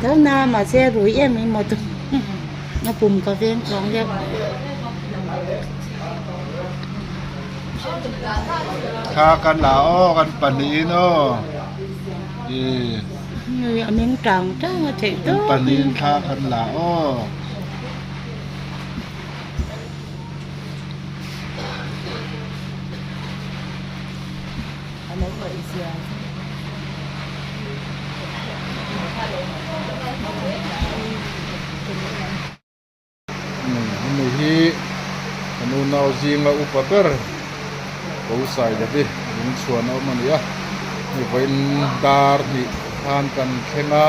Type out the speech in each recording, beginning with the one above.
thấu na mà xe rủi em ấy một nó cùng cà phê còn đẹp kha kan lao kan pani no người ở miền tròn đó mà chị tốt pani kha kan lao ini hi anu nau jinga upaper ko sai da bi in chuan au mania ni voin dar ni han kan khenga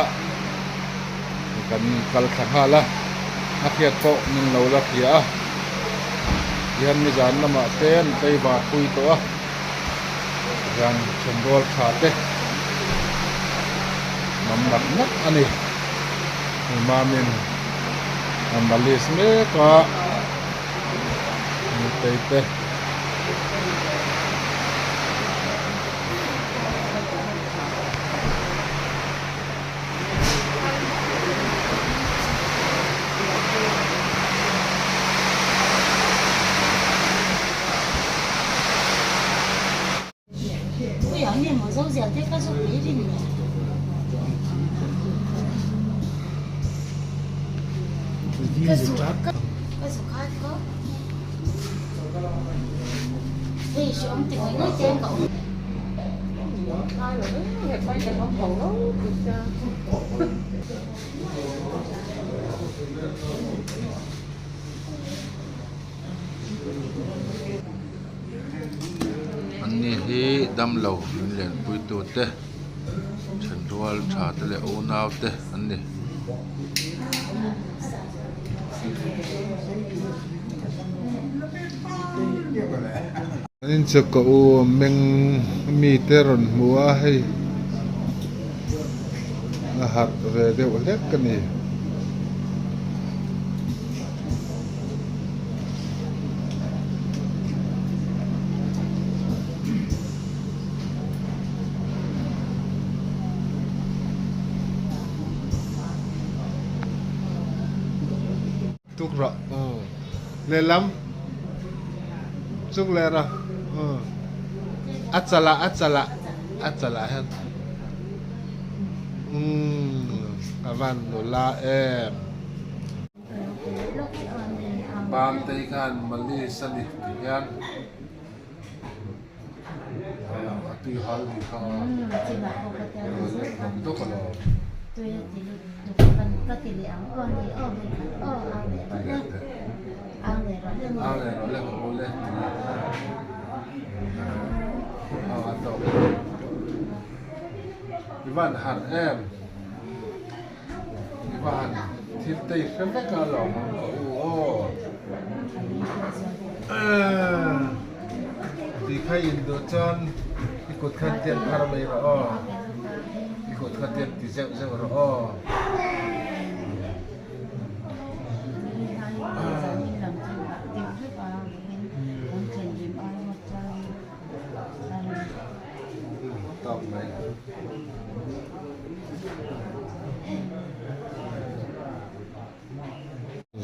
kan kal khala akhiat ko nin lo la khia yan ni jan lama ten tei ba pui to a yan chendol khate namnak nak ani mamin ambalis me ka ni te mà dâu dẻo thế có giúp ý gì nhỉ? Cái sủi có thì xuống thì mấy người trên cậu ai rồi đấy quay lại không còn nó anh hi đâm lầu liền bụi tụ te chân rual trả te le ô nào te anh đi anh sẽ có mình mi teron mua hay hạt về đều lết cái này tuk rõ lên lắm chúc lên rồi acala hen avan la em bam tây kan mali sani yan tu hal di ka to ko lo tôi thì được phần có tỷ lệ ơn thì ơn thì ao này nó lên một lên ăn tổ Ivan hạt em Ivan thịt tây khém cách cả lòng ô thì khai Indo chọn ikut khăn tiền karamay rồi ikut khăn tiền thì dẹo rồi tóc này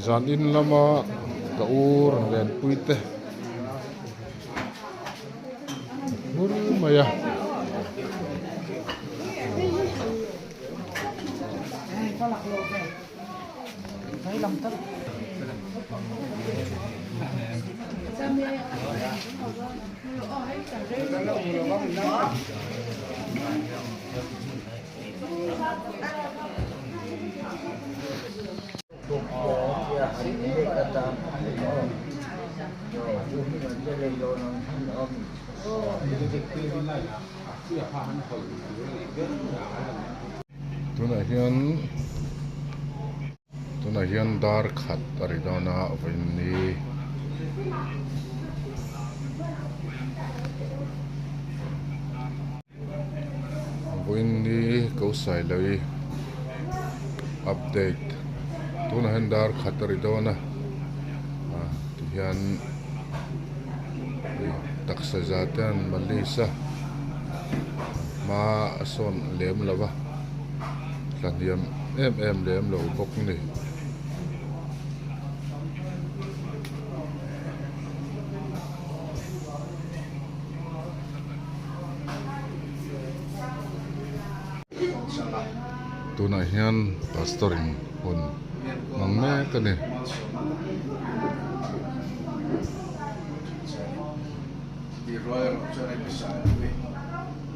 Zan in lama kaur dan puite mur maya thấy lòng tất tuna hian dar khat aridona vini vini ko sai lai update tuna hian dar khat aridona hian taksa zatan malisa ma ason lem lava là niệm em để em lộ bốc này tu này hiền pastoring hồn mang mẹ cái này di royal channel bisa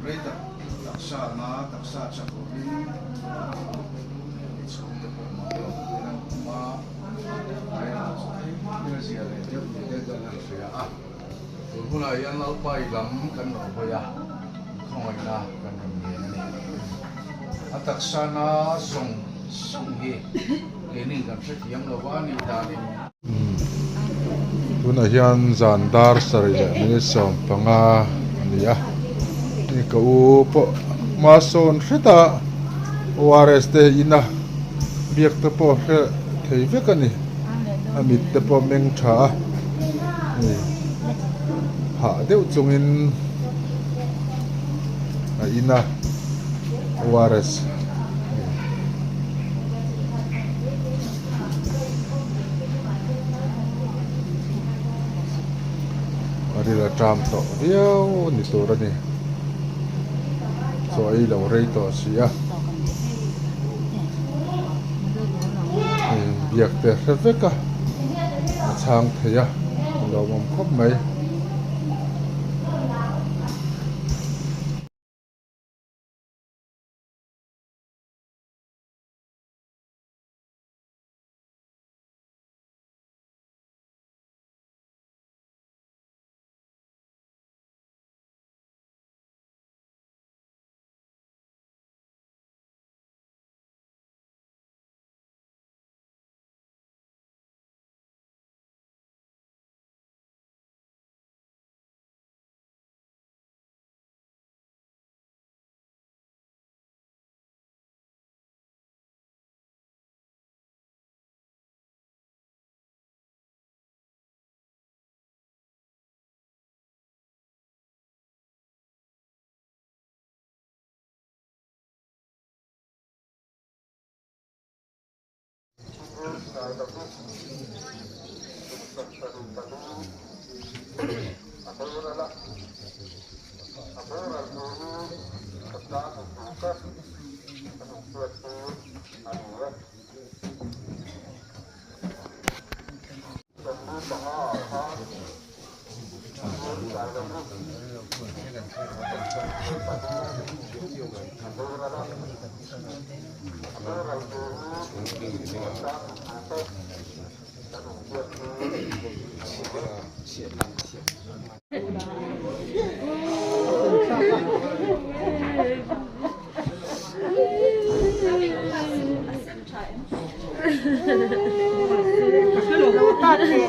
rita taksa na taksa chakurin it's on the pomelo ma ayah ini sih ada dia jalan saya tu pun ayah lau pai lam kan apa ya không ai na kan ini taksa na song hi ini kan setiap lawan ini dari tu này hiền giàn dar sari ja ni som panga ni ya ni ka u po ma son khita ORS te ina biak te po he thei ve ka ni amit te po meng tha ni ha deuh chungin a ina ORS ari la tram to viau ni to ra ni so ai lo rei to sia biak te reveka chang theya lo mom khop mai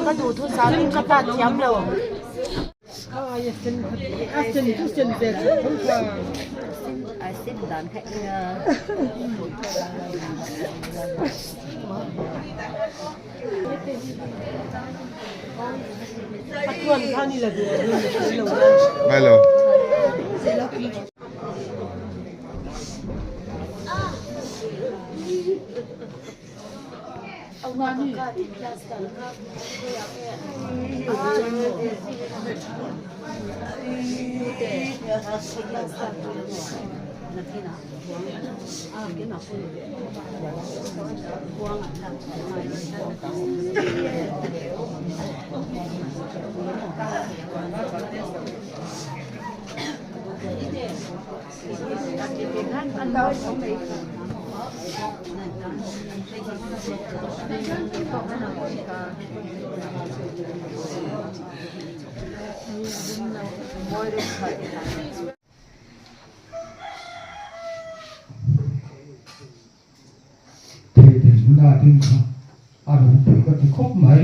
có đủ thu sáu nhưng các bạn chém đầu xin đón khách mai lo ông ngoan Tin ka aru ka ti khop mai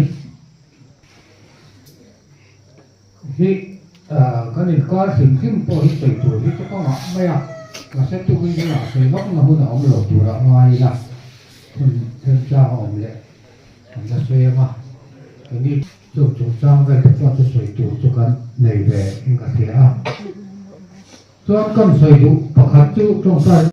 hi ka ni ka sim sim po hi tai tu hi ka ma mai a la se tu ni na se nok na hu na om lo tu ra ngai la thun cha om le am da se ma ke ni chu chu chang ve ta chu soi tu chu kan nei ve in ka ti a chuan kan soi tu pakhat chu trong sai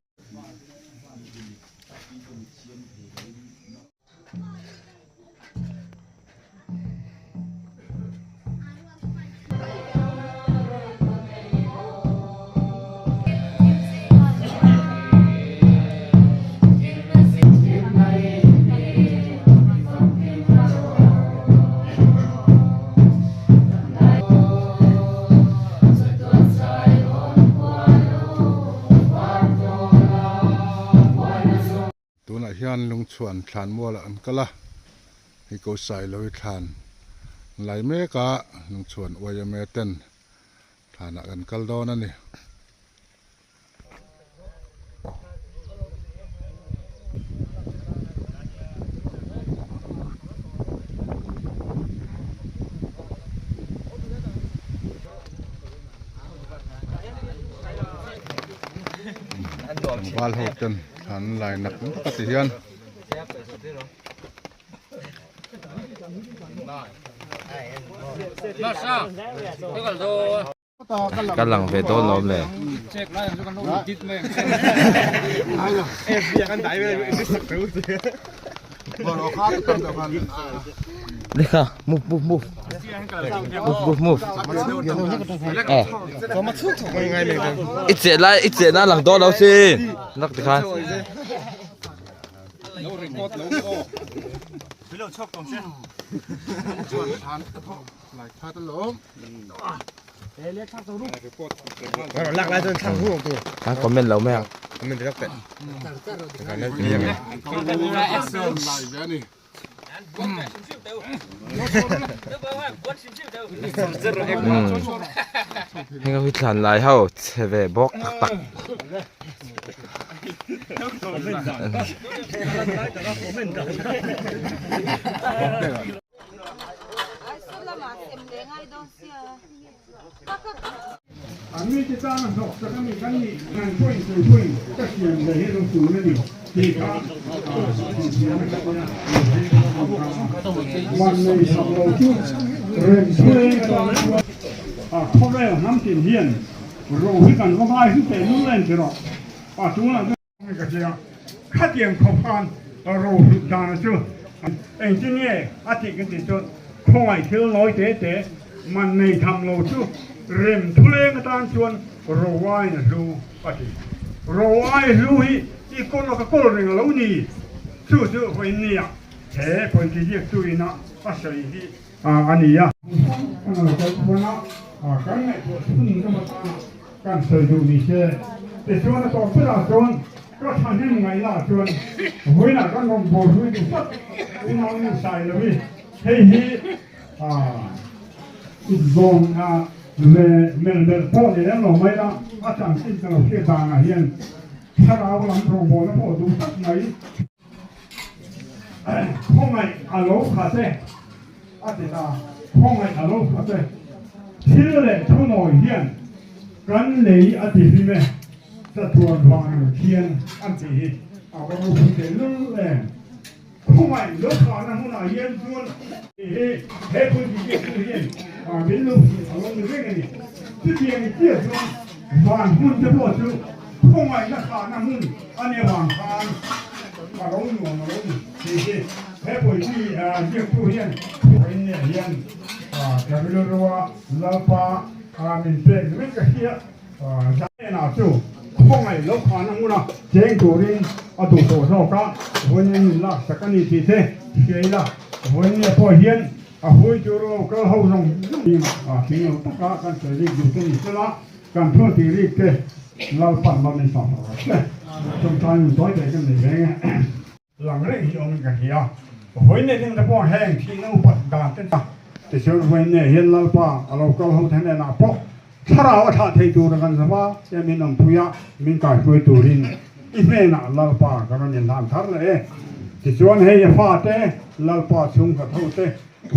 hian lung chuan thlan mual an kala hi ko sai lo i thlan lai me ka lung chuan oya me ten thana kan kal don ani wal ho ten thlan lai nak ta ti hian cái lần về tôi lộn lẹ đi khá move ít sẽ na lần đó đâu xin nắc đi khá lạc lại cho thằng hú của tôi comment lâu mấy mình thì rất tệ hay có việc làm lại hao sẽ về bóc tắc Anh chỉ ta là học cho các mình cái gì ngàn quên các chuyện về hiện trong này đi thì cảวันนี้สำรวจชุดเรียนช่วยกันเขาได้น้ำจิ้มเฮียนรู้ที่กันก็ไม่ที่เป็นนู่นเล่นใช่หรอช่วงนั้นก็จะขัดยังขบกันรู้ดานช่วยเองที่นี่อาทิตย์กันติดจนคอยเที่ยวน้อยเตะมันในทำโลชุดเรียนทุเรศกันชวนรู้ไว้นะรู้อาทิตย์รู้ไว้รู้ที่คนเราก็คนเรื่องเรานี่ชื่อไว้เนี่ยเฮ้พอที่เรียกตัวนะก็ใช่ที่อันนี้อ่ะแต่วันนั้นกันเนี่ยตัวนี้ก็มากันเสด็จนี่เช่แต่ชวนต่อไปละชวนก็ทำยังไงล่ะชวนหัวหน้าก็ลงโบว์ด้วยสักน้องนี่ใส่เลยเฮ้ยอีกวงเมื่อพ่อเนี่ยเราไม่ละอาจารย์ที่เราเชื่อทางเฮียนถ้าเราหลังโปรโมทแล้วพอดูสักไหนห้องไหนอารมณ์ขาดเซ่อาทิตย์ละห้องไหนอารมณ์ขาดเซ่ที่เลยทุกหน่อยเฮียนกันเลยอาทิตย์นี้ไหมจะทวนวางเทียนอันที่เอาไปพูดถึงเรื่องแรงห้องไหนลูกขาดนะห้องไหนเฮียนชวนเฮ้พูดที่เฮียนเป็นลูกอารมณ์เรื่องนี้ที่เทียนเทียนชวนวางหุ้นจะพูดถึงห้องไหนนักขาดนะหุ้นอันนี้วางคานมาลงหน่วงมาลงที่เฮ้พูดที่เรียกผู้เฮียนเป็นเนี่ยเฮียนแต่ไม่รู้ว่าเราปะมันเป็นไม่กระเทียจะให้หน้าจู่ห้องไหนลูกขาดนะหุ้นนะเจ้งตัวนี้เอาตัวโตเท่ากันวันนี้มีลักษณะนี้ที่เท่เชียร์ละวันนี้พอเฮียนหัวจูโร่ก็เขาส่งทีมทีมตะการกันเสรีอยู่ที่นี่ใช่ละการทั่วที่รีบเท่เราปั่นมาในสองจงใจมันต่อยใจกันในแรงหลังเรื่องที่องค์กันเฮียหัวเนี่ยยังจะพอแห้งที่นู้ปัดดานเต้นตาแต่เชื่อหัวเนี่ยเห็นเราป่าเราก็เขาแทนในหน้าปกถ้าเราถ้าเทตูรักันสบายจะมีน้ำพุยะมีการช่วยตูรินอีเมน่ะเราป่าก็มันยังทำทัดเลยที่ชวนให้ยาฟาเต้เราป่าชุ่มกับเท่าเต้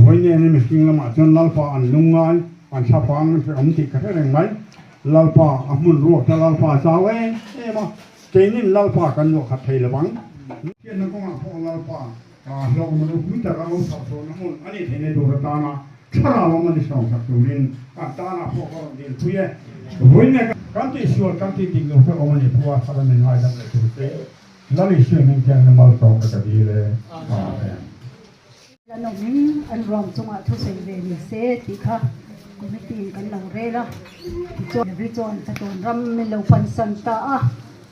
วันนี้นี่มันกินละมาจนเราป่าอันลุงงานอันชาฟังมันเป็นอันที่กระเรื่องไหมเราป่าอันมุนรวกแต่เราป่าสาวเอ้มาเจนี่เราป่ากันรวกขัดไทยระวังเที่ยนก็มาพวกเราป่าเรามาดูพื้นแต่เราสับสนนะมุนอันนี้เห็นในดูตานะถ้าเรามันส่งสักตัวนินตานะพวกเราเดินคุยวันนี้กันที่ชวนกันที่ดิ่งเราเพื่อเอามันพัวสารมันหายดังเลยตัวเต้ แล้วอีกสิ่งหนึ่งที่เราต้องก็จะดีเลยแล้วน้องมิ้งอันรองจงอาทุเสเวนิเซติค่ะกูไม่ตีกันหลังเรล่ะที่จวนวิจวนจะโดนรำไม่เลวฟันสันตา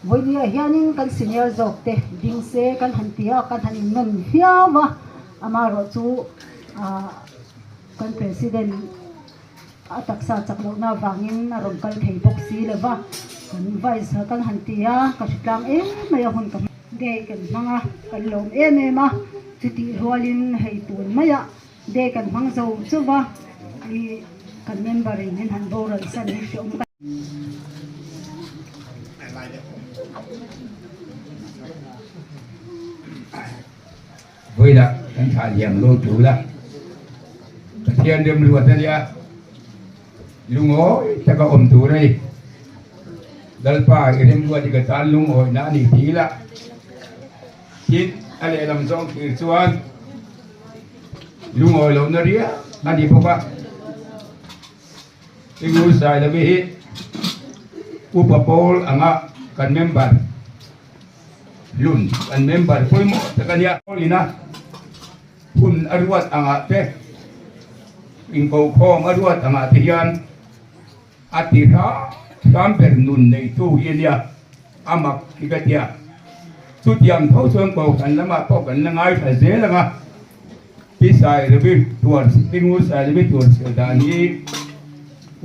วันนี้เฮียนิ่งกันสิเนียจอกเตดิ้งเซกันหันเตียกันหันเงินเฮียวะอามารจูกันประธานตักษาจากเราหน้าวังยินนารมกันเทบกซีเลยวะกันไว้สักกันหันเตียกันสิกลางไม่ยอมกันเด็กกันมังกันลมมาจุดที่รัวลินให้ตัวไม่ยะเด็กกันมังโซ่จูวะอีกันเมมเบอร์เงินหันโบราณสันนิษฐานvới đã anh thả điểm lô chủ đã thiên đêm luộc ra đi lung ối ta có ẩm thủ đây dal pa cái đêm luộc thì cái tan lung ối nã nỉ tí là chín anh lại làm xong thì xuân lung ối lâu nó đi anh đi phục à cái ngũ sai là cái hit upapol anga kan member lun kan member poi mo ta kan ya olina pun arwat anga te ingko khom arwat anga te yan atira tamper nun nei tu yelia amak kikatia tu tiang thau suang ko kan lama ko kan langai tha je langa pisai rebi tuar tingu sai rebi tuar sedani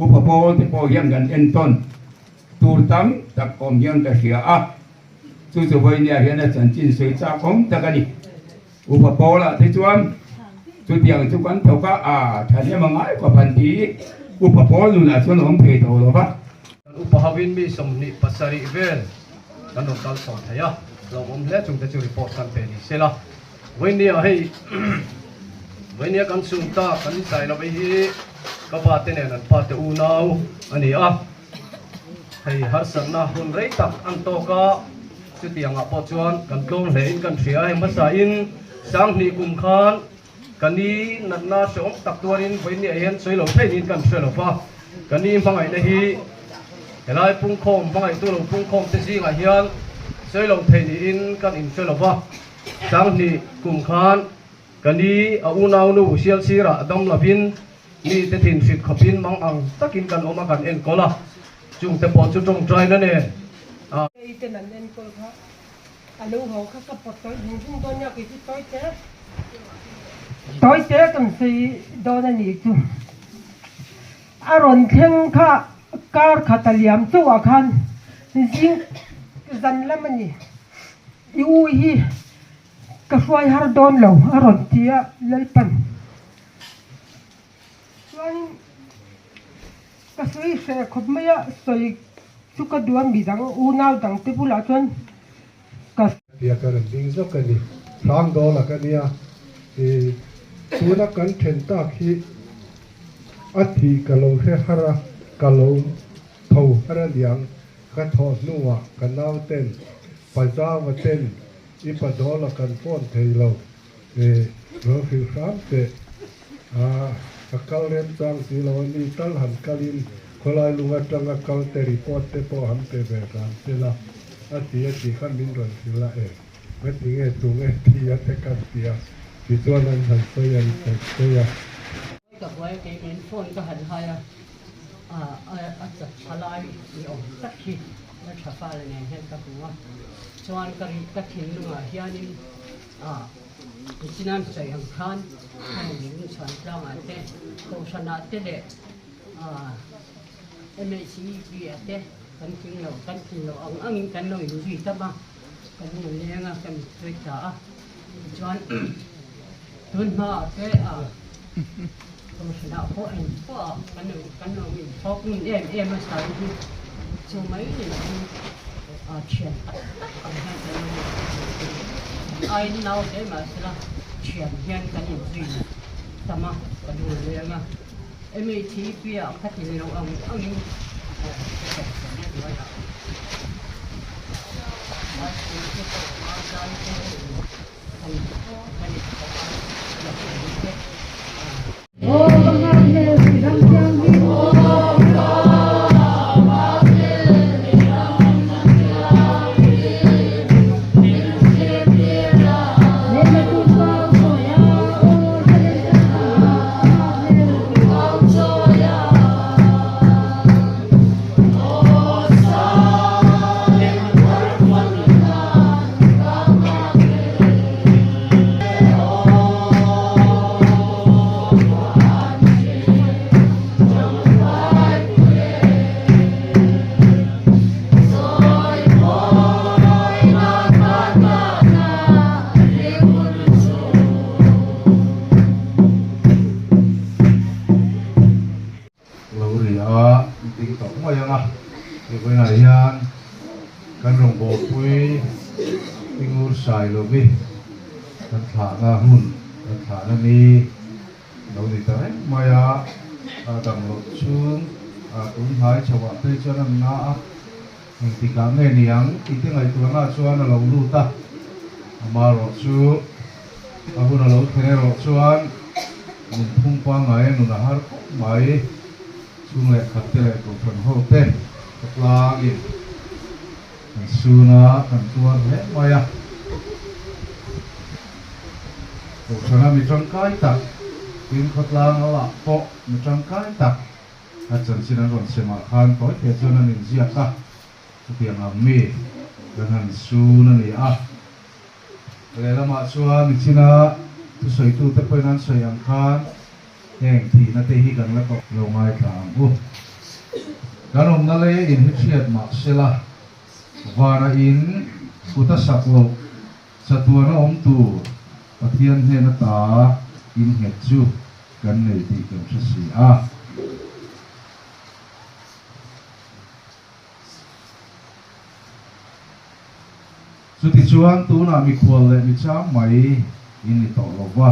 upapol te po yang gan enton tur tam tak kom yang ta sia su voi nia hiện là chân chín suy cha công ta cái đi upapola thế chuan su tiang su quán thầu cá thành như mà ngái của phần tí upapol luôn là chuan ông thầy thầu rồi ba upahavin mi somni pasari vel kan on kal son thaya lo om le chung ta chu report kan pe ni sela voinia hei voinia kan sung ta kan sai lo be hi ka pa te ne nan pa te u nau ani hei har san na hun rei tak an to ka chu tiang a po chuan kan tlong hlein kan thria he masa in sang ni kum khan kani natna som tak tuarin voinia hian soilo thein kan thelo pa kani bangai na hi helai pung khom bangai tu lo pung khom te si nga hian soilo thein in kan in thelo pa sang ni kum khan kani a unau nu sial sira dam lavin ni te thin fit khapin mang ang takin kan oma kan en kola chung te po chu tong trai na ne tên là nên coi khác lưu hồ các cấp bậc tối hình chúng tôi nhắc cái tối chế cầm si đó là gì chứ aron khen kha car khataliam chu akhan jing zan lamani yu hi ka fai har don lo aron tia lalpan ka sui se khop maya soi suka duan bidang unau dang te pula chuan ka dia kan ding zo kan ni lang do la kan ya e tuna kan then ta khi athi kalo he hara kalo thau hara liang ka tho nuwa kan nau ten pa za wa ten I pa do la kan pon thei lo e ro fi ram te akal ren chang si lo ni tal han kalin kolai lunga tanga kal te report te po ham te be kan te la ati khan min ron sila me tinge tunge ti ate kan tia ti chuan an han so yan te yaกับไว้เก็บโฟนก็หันให้จะทลายออกสักทีแล้วจะฟ้าเลยเห็นกับหัวชวนกระดิ่งกระถิ่นลุงเฮียนี่ที่นั่นใจอังคารให้ลุงชวนเจ้ามาเต้โฆษณาเต้เด็MACB เต้กันกินเราอังกันเราอยู่ที่ตั้มกันอยู่เลี้ยงกันช่วยจ่าชวนทุนมาเต้โฆษณาพวกเองพวกกันเราพวกนี้มาใช้ที่ช่วงไหนเนี่ยเชียนไอ้เราเต้มาสิละเชียนเฮียนกันอยู่ที่ตั้มกันอยู่เลี้ยงMACB คัดที่เราอัง sai lo mi kan thả nga hun kan thả na ni lo ni ta maya dang lo chung tun hai chawa te chuan na mình thì cả nghe niang thì tiếng ngày tuần na chuan lo lu ta mà ro chu hun lo thene ro chuan mình phung pa ngai nu na har mai chung le khat te ko thon ho te la in suna kan tuan he maya ko sana mi trong kai tak tin khat lang ala po mi trong kai tak a chan sin an ron sema khan ko te chuan an in zia ka tiang a mi kan han suna ni a le lama chuan mi china tu soi tu te poi nan soi ang khan heng thi na te hi kan la ko lo ngai tlang u kan om na le in hi thiat ma sela vara in uta saklo satuana om tu pathian he na ta in het chu kan nei ti kan si a chu ti chuan tu na mi khwal le mi cha mai in ni to lo wa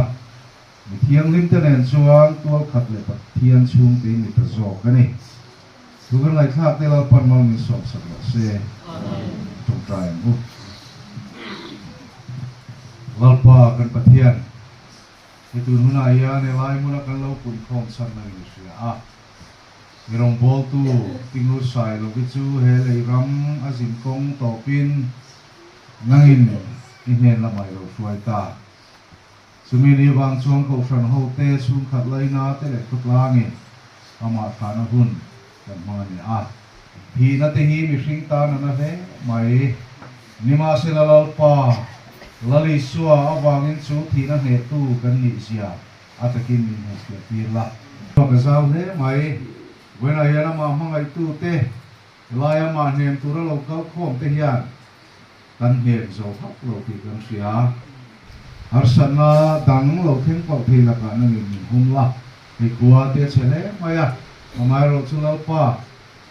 mi thiang lim te nen chuan tual khat le pathian chung te ni ta zo ka ni tu kan lai thak te la pan mal mi sok sak lo se trong trai mu lalpa kan pathian itu nuna ia ne lai mu na kan lo pun khom san na ni sia a mirong bol tu tingu sai lo bi chu he lei ram azin kong to pin ngangin in hen la mai lo suai ta sumi ni bang chuang ko fran ho te chung khat lai na te le khut langi ama thana hun kan ma ni a hi na te hi mi hring ta na he mai nima se la lalpa lali suwa awangin chu thi na he tu kan ni sia atakin ni he sia pirla ka zau he mai when I yana ma mangai tu te laya ma nem tu ra lo kal khom te hian kan he zo hak lo ti kan sia arsana dang lo theng pau thi la ka na ni hum la he kwa te chele maya amai ro chu lalpa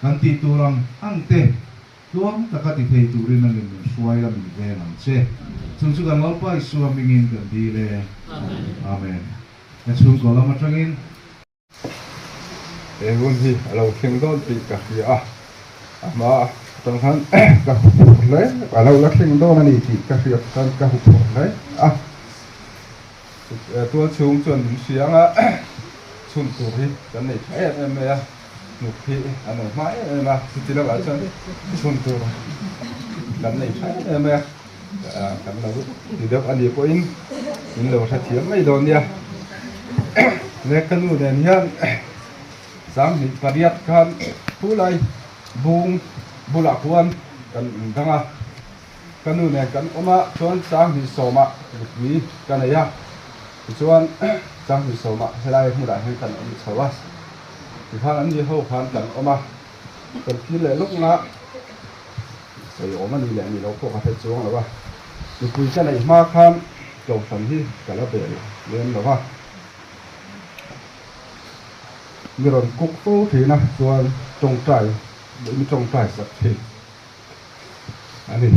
kan ti turang ang te tuang takati thei turin na min suai la min ve nam che chung chu kan lalpa isua mingin kan di le amen na chung ko la ma tangin hun hi alo thing don pi ka hi a ama tang han ka hu le alo la thing don ani ti ka hi kan ka hu le a tua chung chuan siang a chun tu hi kan nei thai em ya nuk hi an mai ma ti la ba chuan chun tu kan nei thai em ya kan lo ti dok ani ko in lo sa thiam mai don ya le kan nu den hian sang ni pariat kan pulai bung bula kuan kan danga kanu ne kan oma chuan sang ni soma ni kan ya chuan sang ni soma helai mu da he kan om chawa ti khan an ni ho khan kan oma kan ki le luk na sei oma ni le ni lo ko ka the chuang la wa ni pui cha nei ma khan lo san hi kala be len lo wa ngườiron cục phố thì na chuan trồng trại để mi trồng trại sạch thì anh đi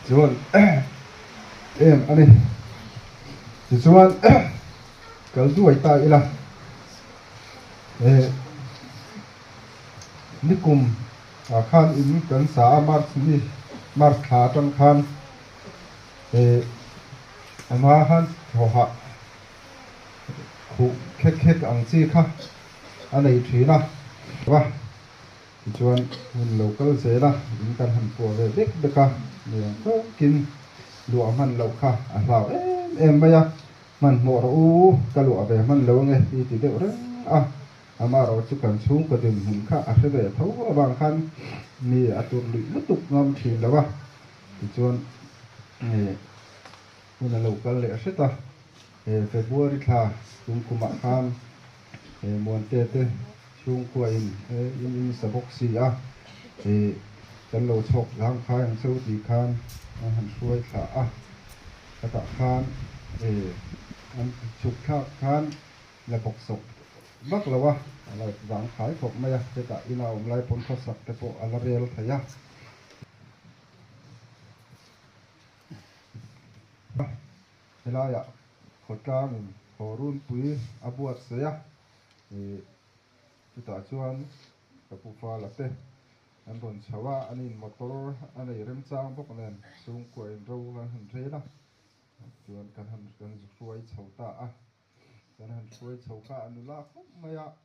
chuan em anh đi thì chuan cái đuôi tay là ní cùng khan in kan sa mar kha trong khan ama han ho ha khu khek ang chi kha anei thina wa chuan hun local se la in kan han po ve bek beka ni ko kin lu man lo kha a hlaw em baya man mo ro ka lu ave man lo nge ti de re ama ro chu kan chung ko din hun kha a se ve tho bang khan ni atur lu mutuk ngam thin la wa chuan hun local le se ta February tha chung kuma khan muan te chung kwa in sabok si a kan lo chok lang khai ang so ti khan han suai tha a kata khan an chuk tha khan la bok sok bak lawa ala wang khai khok maya te ta ina lai pon kho sak te po ala rel thaya helaya khotang horun pui abuat saya kita chuan kapufa late an ron chawa anin motor anei rem chang bok nen sung koi ro kan han rela chuan kan ruai chhota a kan han ruai chhauka anula khop maya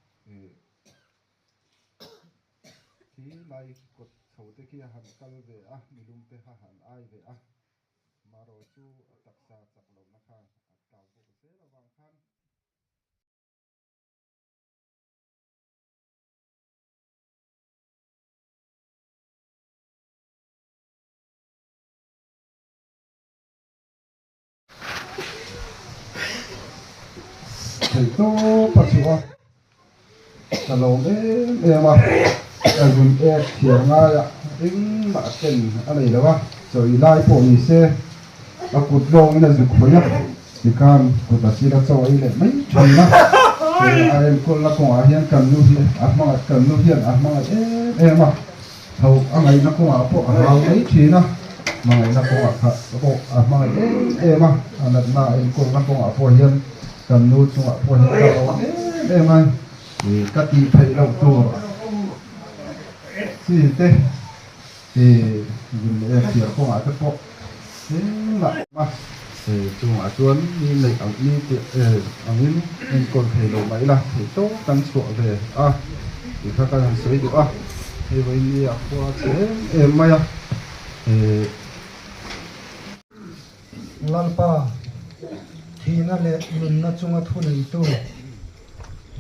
khi lai kot chhote ki han kal ve a milum te ha han ai ve a maro chu taksa chaklo na khan ataw bok se lawang khan thầy tô bác sĩ à kalau mà anh thiền ngay ạ tính mà tiền anh ấy đâu à rồi lại phổ ý xe à cột rong này được khối nhá thì can cột bác sĩ đã cho ấy lại mấy chồng đó anh con là con anh hiền cần nuôi hiền mà cần nuôi hiền mà mà thầu anh ấy nó cũng ở bộ hào mấy chi nó mà ấy nó cũng ở thật bộ mà mà anh là anh con nó cũng ở bộ hiền cần nuôi chung ở bộ hiền đâu mà thì các chị thấy lâu tuổi thì thế thì mình chỉ không ở cái bộ thế lại mà thì chung ở chuốn như này ở như ở như em còn thấy đầu máy là thì tốt tăng sụa về thì các bạn sử dụng thì với như qua thế em mày thì lalpa thì nó lệ mình nó chung ở thu này tu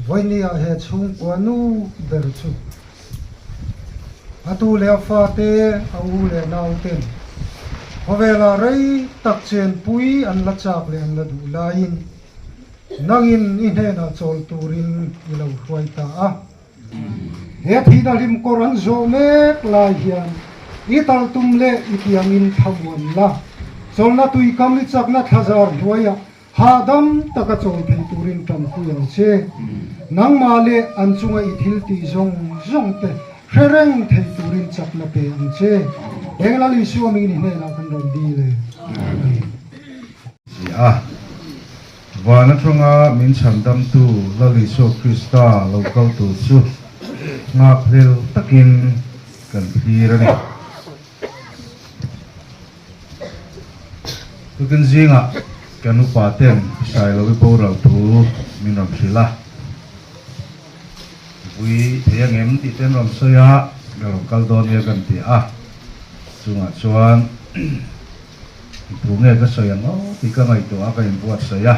với nia hệ chung của nu đời chu atu lệ pha te au lệ nau ten về là rây tắc chen pui an la chak le an la du la in nangin in he na chol turin ilo huai ta a he thi da lim koran zo mek la hian ital tum le itiangin thamon la cholna tui kam li chak na thazar huaya hadam taka chol thei turin tam khuyang che nang ma le an chunga ithil ti zong zong te khereng thei turin chak na pe an che engla li su mi ni ne na kan ron di le và nó trong min cham dam tu la li so krista local tu chu nga phel takin kan phi ra ni tu kan zinga kan upa ten sai lo bo ra tu min ram sila wi theyang em ti ten ram so ya local don ya kan ti chunga chuan tu nghe cái sợi nó thì cái này tụi anh em buat saya,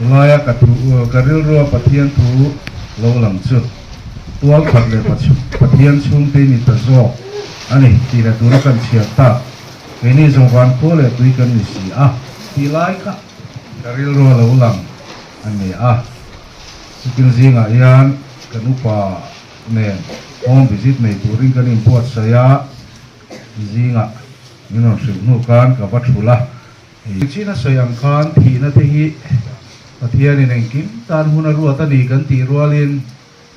lai cái tu cái ril rua pathian tu lâu lắm chưa, tuang thật là pathian chung tên mình ta zo, anh ấy thì là tụi nó cần chia ta, cái này trong quan phố là tụi cần gì thì lai cái ril rua lâu lắm, anh ấy cái gì ngài yan cái nụ pa nè, home visit này tụi riêng cái em buat saya, gì ngài mình nói sự nô can cả bắt chula, chỉ là sợi ăn can thì nó thấy thì anh này kim tan hun ở ruột tan đi gần tì ruột lên,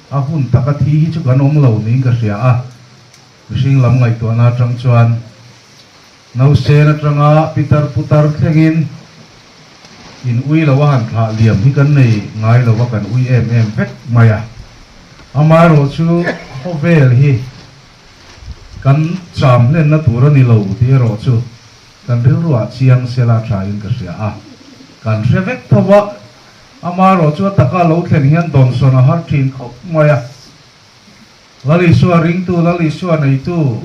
hun ta cái thì chú gần ông lâu nín cái gì sinh làm ngày tuần na trăng chuan, nấu xe na trăng pitar putar kengin, in ui là wahan thà liam hi kan này ngay là wakan ui em vét maya, amaro chú hovel hi kan cham len na tura ni lo ti ro chu kan ril ruwa chiang sela thain ka sia kan revek thawa ama ro chu taka lo thlen hian don sona har thin khop maya lali suwa ring tu lali suwa nei tu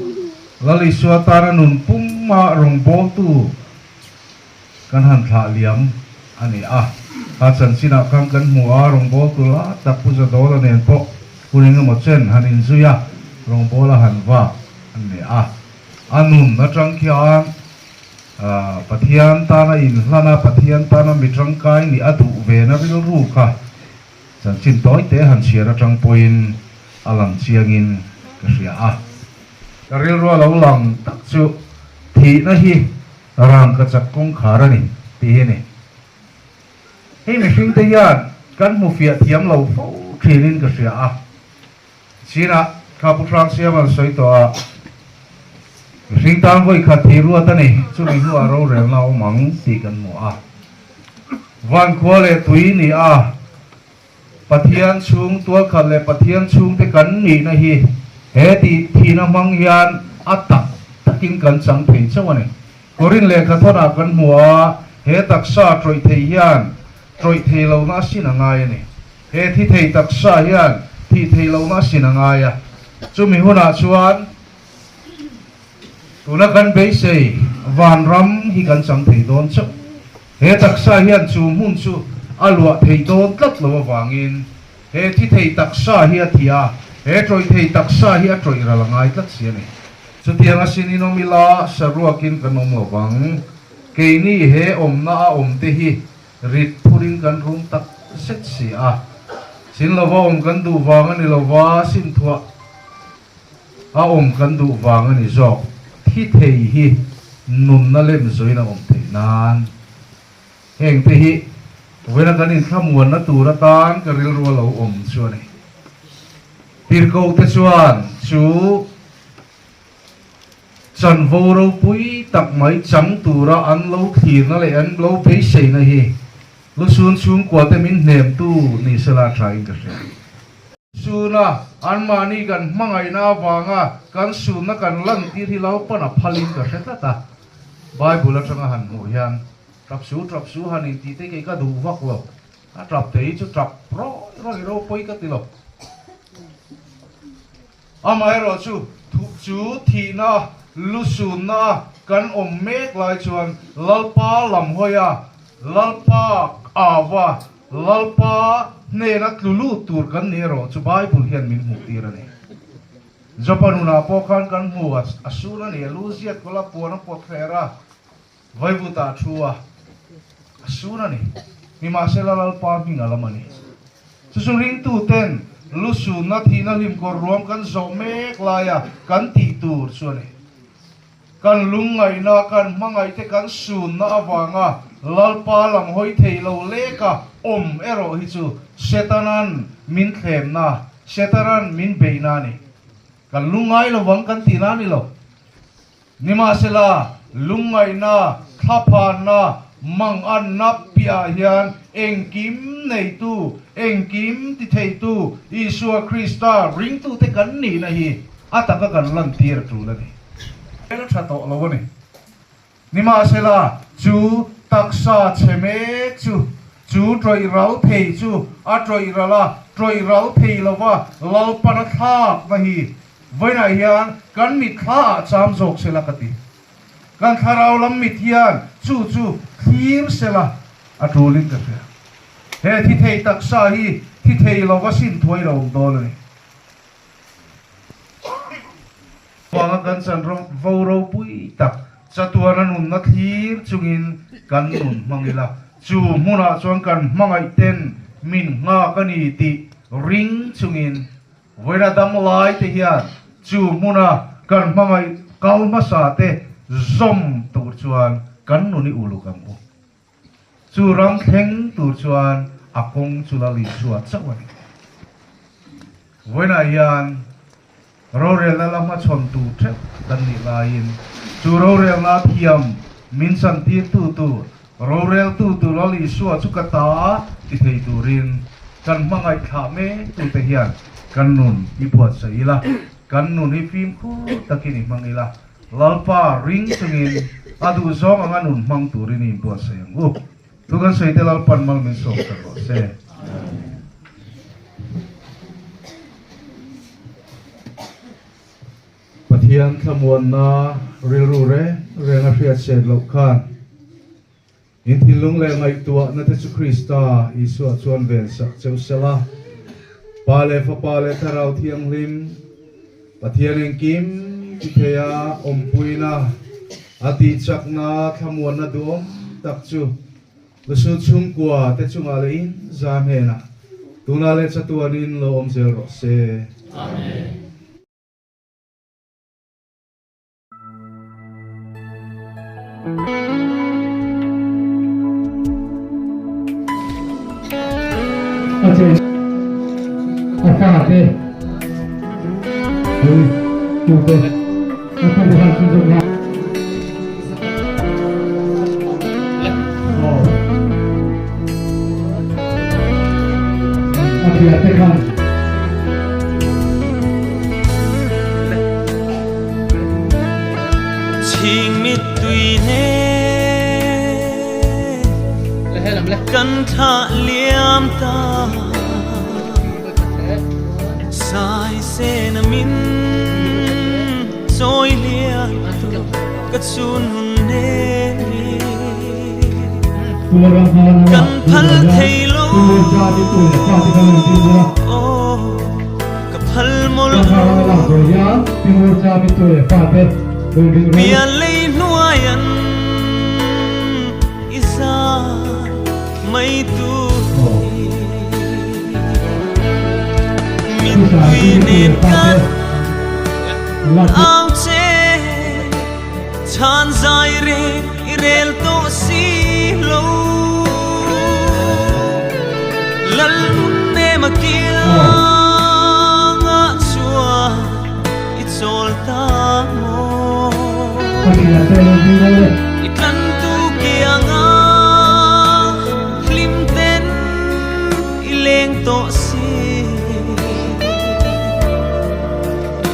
lali suwa tara nun pum ma rong bo tu kan han tha liam ani ha chan sina kam kan mua rong bo tu tak pu za do la nen po kuning mo chen hanin zuya rong bo la han wa anun na trăng kia pathian ta na in lana pathian ta na mitrang kai ni adu ve na bil ru kha chan chin toi te han sia na trăng point alang chiangin ka ria ka ril ro lo lang tak chu thi na hi rang ka chak kong khara ni ti he ni he mi hring te yan kan mu fia thiam lo fo thilin ka ria sina ka pu trang sia man soi to sinh tang voi khát thi ruột ta này, chú mình ruột rau rèm lau mắng thì cần mua van khua le tui ni a pathian chung tua khat le pathian chung te kan ni na hi he ti thina mang hian atak takin kan chang thei chawani korin le khathona kan hua he taksa troi thei hian troi thei lo na sin angai ni he thi thei taksa hian thi thei lo na sin angai a chumi huna chuan tuna kan be sei van ram hi kan chang thei don chu he taksa hian chu mun chu alwa thei don tlat lo wangin he thi thei taksa hi athia he troi thei taksa hi a troi ra langai tlat sia ni chu tiang asin inomila saruakin kanom lo wang ke ni he omna a om te hi rit phurin kan rum tak set si a sin lo wa om kan du wang ani lo wa sin thua a om kan du wang ani zo thi thei hi nun na lem zoi na om thei nan heng te hi wena kan in thamuan na tura tan ka ril ro lo om chu ni pir ko te chuan chu chan vo ro pui tak mai chang tura an lo thir na le an lo pe sei na hi lu sun chung kwa te min nem tu ni sala trai ka se suna an mani kan mangai na wanga kan sun na kan lan ti thi lo pa na phalin ka se ta bible atanga han mu hian trap su han in ti te ke ka du vak lo a trap te chu trap ro poi ka ti lo amai ro chu thi na lu sun na kan om mek lai chuan lalpa lam hoya lalpa awa lalpa ne na tlulu tur kan ne ro chu bible hian min mu tir ani japanuna po kan mu asuna ne luzia kola po na po thera vai buta thua asuna ni mi ma se lalpa mi ngalamani chu su ring tu ten lu sun na thi na lim ko rom kan zo mek laya kan ti tur chu ni kan lungai na kan mangai te kan sun na awanga lalpa lam hoi thei lo leka om ero hi chu setanan min thlem na setanan min beina ni kan lungai lo wang kan tina ni lo nima sela lungai na thapa na mang an na pia hian engkim nei tu engkim ti thei tu Isua Krista ring tu te kan ni na hi ataka kan lan tir tu la ni elo thato lo ni nima sela chu taksa cheme chu troi rau thei chu a troi rau thei lova lalpana thak na hi voina hian kan mit kha cham jok sela kati kan tharau lam mit hian chu thir sela a trolin ka he thi thei taksa hi thi thei lova sin thoi ro dol ni wanga kan chan ro vo ro pui tak chatuana nun na thir chungin kan nun mangila chu muna chuan kan mangai ten min nga kani ti ring chungin voina dam lai te hian chu muna kan mangai kalma sa te zom tur chuan kan nuni ulu kam u chu ram theng tur chuan akong chulali chuat chawani voina hian rorel na lama chon tu thep dan ni lain chu rorel na thiam min san ti tu rorel tu lali suwa chu kata ti thei turin kan mangai kha me tu te hian kan nun i puat saila kan nun i phim khu takini mangila lalpa ring chungin adu zong anga nun mang turin i puat sayang u tu kan sei te lalpan mal min sok ta ko se pathian thamuan na rilru re renga hria chen lo khan in thilung le ngai tua na te chu Krista Isua chuan ven sak cheu sela pale fa pale tharau thiang lim pathian engkim ti theya ompuina ati chakna thamuan na dom tak chu lusu chung kwa te chunga le in zam hena tuna le chatuanin lo om zel ro se amen. dia tekan. Ching mit tui ne kan tha liam ta sai se na min soi lia ka chun hun ne kan phal thei lo o ka phal mol bia lei nuayan isa mai tu min tui nen kan ao che chan zai re irel to si lo lal ne makia nga chua ichol ta mo itlan tu kia nga hlim ten ileng to si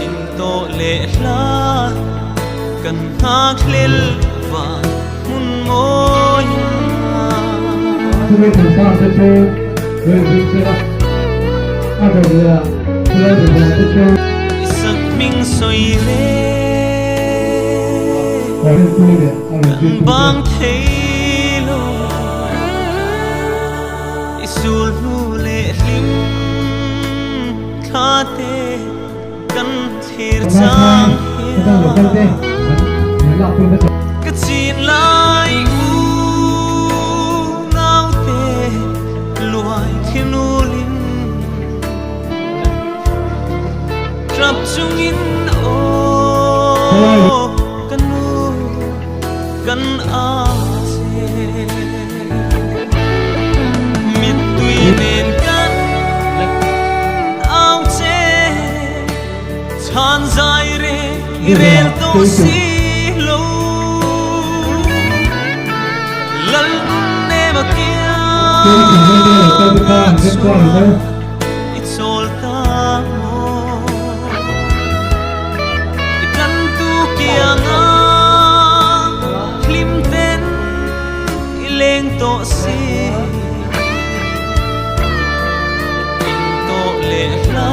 in to le la kan hak lel va mun moy isak ming soi le kan bang thei lo isul nu le hlim kha te kan thir chang ka chin lai u nau te luai thinu lin trap chung in o kanu kan a se mit tui nen kan ao che chan zai re irel to si lo lal ne makia it's all ta mo itan tu kia nga hlim ten ileng to si in to le la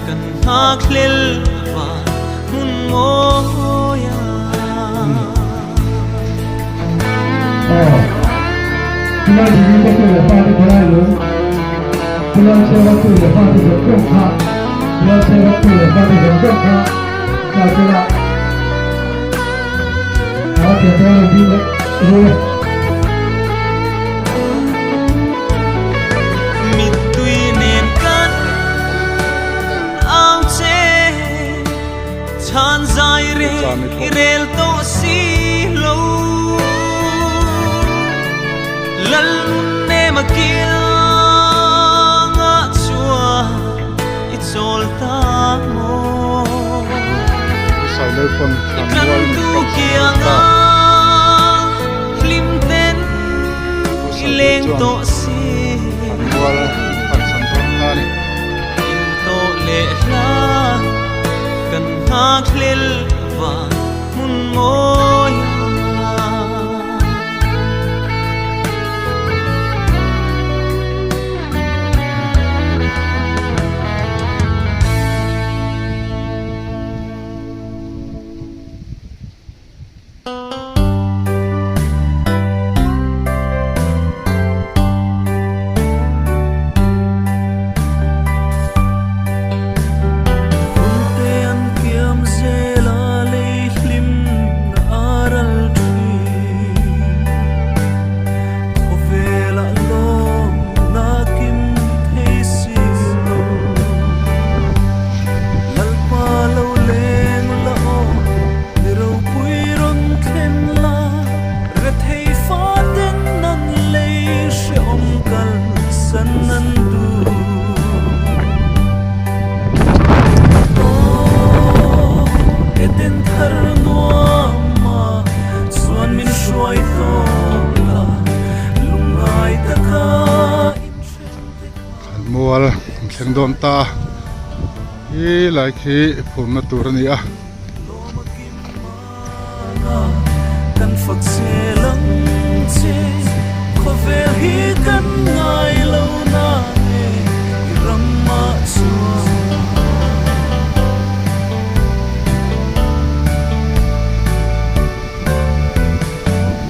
kan hak lel va mun moya Pulang di waktu lepas di lalu, pulang sewaktu lepas di jongkak, pulang sewaktu lepas di jongkak, kalau tidak, awak tiada lagi dulu. mit tui nen kan ao che chan zai re irel to si lo lal ne makia nga chua it's all ta mo sai le pon kan tu kia nga hlim ten ileng to si wal kan san ton ani in to le la kan hak lel va mun moy kual thleng don ta hi lai khi phum na tur ani a kan phật se lăng che có vẻ hi kan ngai lâu na e răng ma xua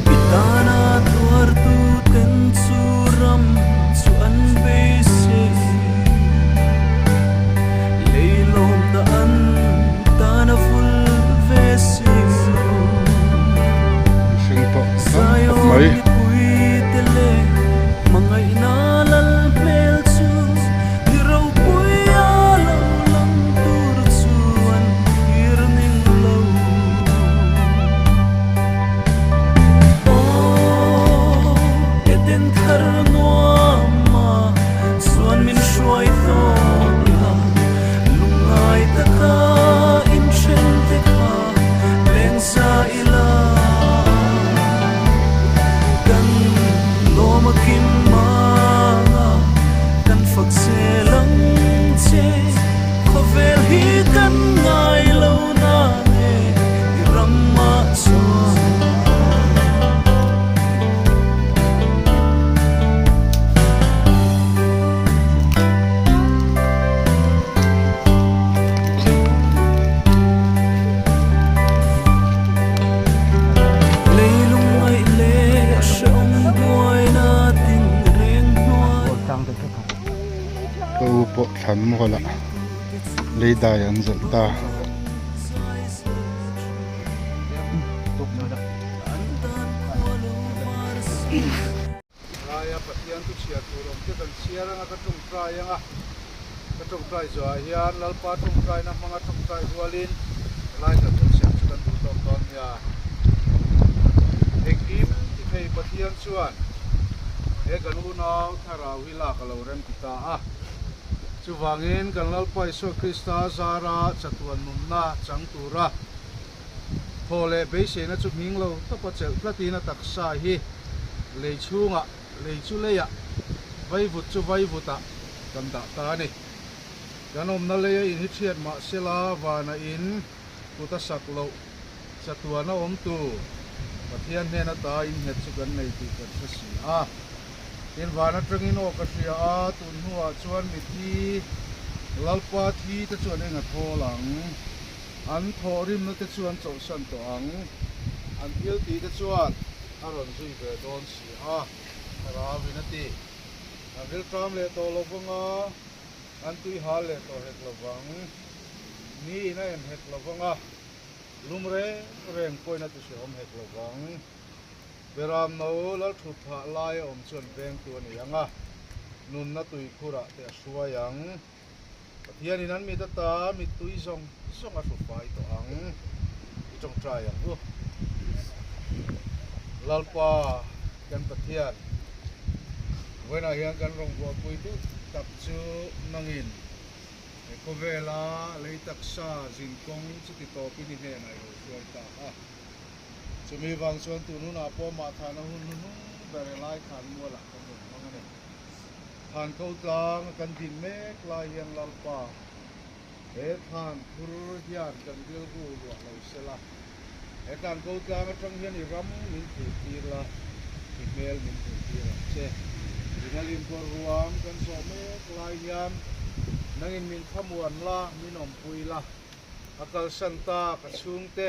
pitana tuar tu ten suram su an be se leilom da an tana ful ve se mai mangai na lal mel chu di rau pui a lo lang tur chuan hirning lo o eten thar nuama chuan min shuai to la lungai ta kha in chen te kha leng sa ila kim manga kan phật se lăng che có vẻ hi kan ngai lâu na e răng ma xua po thlan mo la lei dai an zol ta raya pathian tu chia turom te kan siara nga ka tum trai anga ka tum trai zo hian lalpa tum trai na manga tum trai rualin lai ka tum siam chuan tu tom ton ya ekim ti thei pathian chuan e kan u nau tharau hi la ka lo rem kita a chuwangin kan lalpa Isu Krista zara chatuan numna changtura thole beise na chu ming lo to pa chel platina taksa hi leichunga leichu leya vaivut chu vaivuta kan da ta ni kanom na leya in hi thiat ma sela wana in puta saklo chatuana om tu pathian hena ta in het chu kan nei ti kan si a in wana tangin o ka sia a tun huwa chuan mi thi lalpa thi te chuan enga tholang an thorim na te chuan chaw san to ang an il ti te chuan aron zui ve don si a ra vinati an vil tram le to lovanga an tui hal le to het lovang ni na en het lovanga lumre reng poina tu se om het lovang beram no lal thu pha lai om chuan beng tu ni anga nun na tui khura te suayang pathian inan mi ta mi tui zong a su pai to ang i chong trai ang u lalpa kan pathian wena hian kan rong bo pui tu tak chu nangin e ko vela lei taksa jingkong chu ti to pi ni he nai ro suai ta a chumi wang chuan tu nu na po ma thana hun nu bere lai khan mo la kan manga ne than ko tlang kan din mek lai yang lalpa e than thur hian kan bil gu lo sela e kan ko tlang atang hian I ram min ti la ti mel min ti la che dinalin ko ruam kan so mek lai hian nangin min khamuan la min om pui la akal santa ka chung te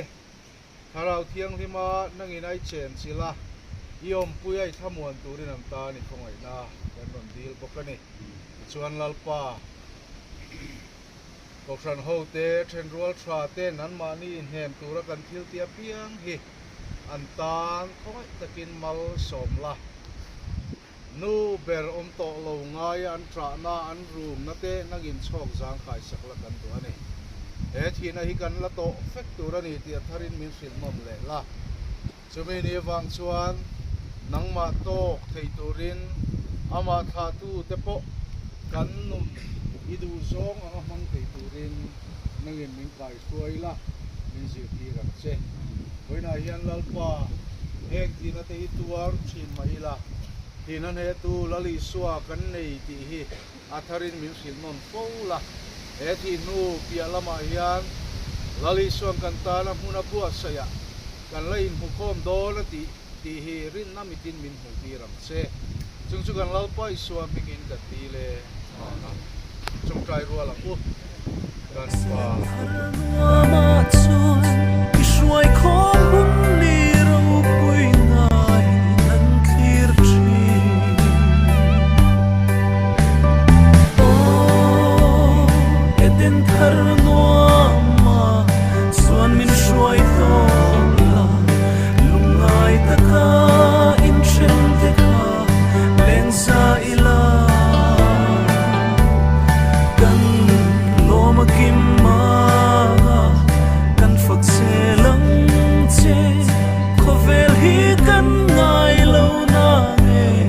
harau thiang lima nangin ai chen sila iom pui ai thamuan turin am ta ni khongai na kan ron dil bokani chuan lalpa kokran ho te then rual thra te nan ma ni in hem tura kan thil tia piang hi an tan khoi takin mal somla nu ber om to lo ngai an tra na an room na te nangin chok jang khai sakla kan tu ani e thina hi kan la to factura ni ti tharin min sil mom le la chumi ni wang chuan nangma to thei turin ama tha tu te po kan num idu zong ang mang thei turin nangin min kai suai la min zi ti rak che hoina hian lalpa ek ti na te tuar chin mai la thì nó hệ tu là lý xua cái này thì hi atharin mình xin non phô là hệ thì nu bia làm hiền là lý xua cái ta là muốn bua saya cái lấy một hôm đó là thì hi rin nằm tin mình hùng đi làm xe chúng chúng cái lâu bay xua mình in cái tí lệ chúng trai rùa là uกันช่วยขอบุญนี้เราปุยง่ายนั้นคีรชีโอเอเดนทาร์นัวมาส่วนมินช่วยโตละลุงง่ายตะคาอินเชนเตคาเลนซาอิลาKim ma kan phật xe lắng che khó vel hi kan ngai lâu na nghe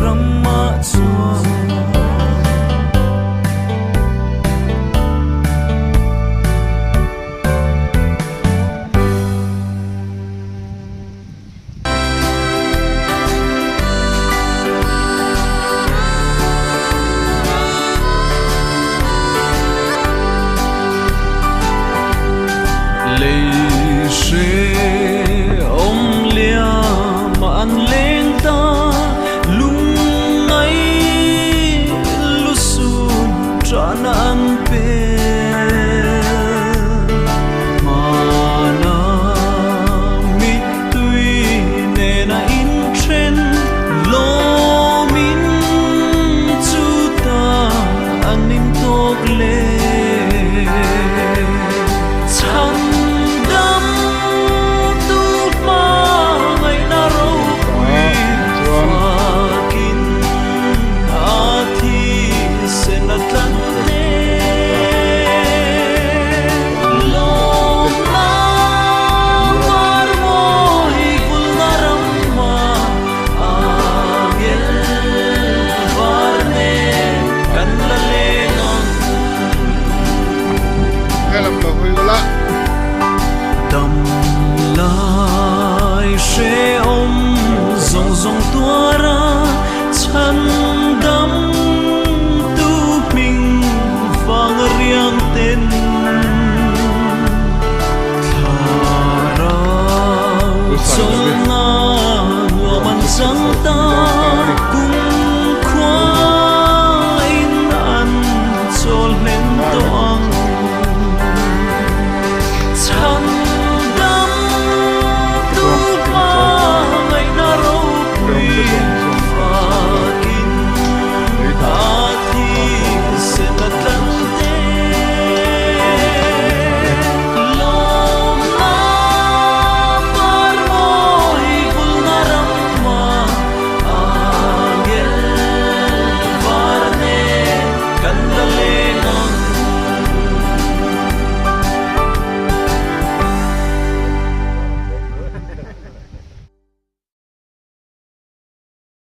ram ma chua Song na, woman sang ta